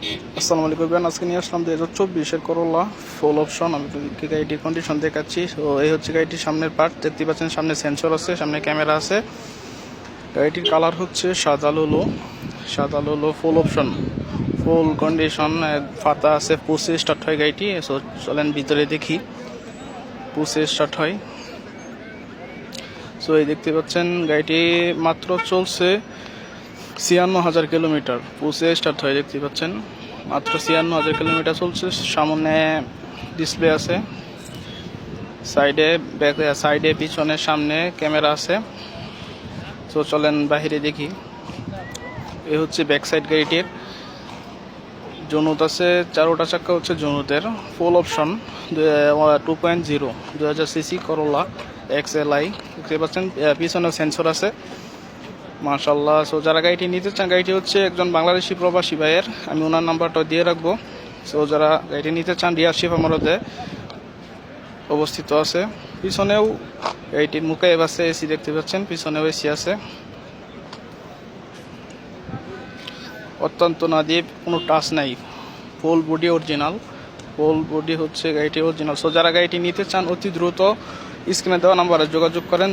আসসালামু আলাইকুম। আজকে নিয়ে আসলাম 2024-এর করোলা ফুল অপশন। আমি গাড়িটির কন্ডিশন দেখাচ্ছি। তো এই হচ্ছে গাড়িটির সামনের পার্ট, দেখতে পাচ্ছেন সামনে সেন্সর আছে, সামনে ক্যামেরা আছে। গাড়িটির কালার হচ্ছে সাদা লোলো ফুল অপশন, ফুল কন্ডিশন। ফাতা আছে, পুশে স্টার্ট হয় গাড়িটি। সো চলেন ভিতরে দেখি পুশে স্টার্ট হয়। সো এই দেখতে পাচ্ছেন গাড়িটি মাত্র চলছে 56,000 কিলোমিটার। পুশে স্টার্ট হয়, দেখতে পাচ্ছেন মাত্র 56,000 কিলোমিটার চলছে। সামনে ডিসপ্লে আছে, সাইডে পিছনে সামনে ক্যামেরা আছে। তো চলেন বাহিরে দেখি। এ হচ্ছে ব্যাক সাইড গাড়িটির। জনুত আছে, চারোটা চাক্কা হচ্ছে জনুতের। ফুল অপশন 2.0 2000 সিসি করোলা XLI, দেখতে পাচ্ছেন পিছনে সেন্সর আছে মাশাআল্লাহ। সো যারা গাড়িটি নিতে চান, গাড়িটি হচ্ছে একজন বাংলাদেশি প্রবাসী ভাইয়ের, আমি ওনার নাম্বারটা দিয়ে রাখবো। সো যারা গাড়িটি নিতে চান, ডিলারশিপ আমারতে অবস্থিত আছে। পিছনেও গাড়িটির মুখে আছে এসি, দেখতে পাচ্ছেন পিছনেও এসি আছে। অত্যন্ত না দিয়ে কোনো টাচ নাই, full body original, full body হচ্ছে গাড়িটি অরিজিনাল। সো যারা গাড়িটি নিতে চান অতি দ্রুত স্ক্রিনে দেওয়া নাম্বারে যোগাযোগ করেন।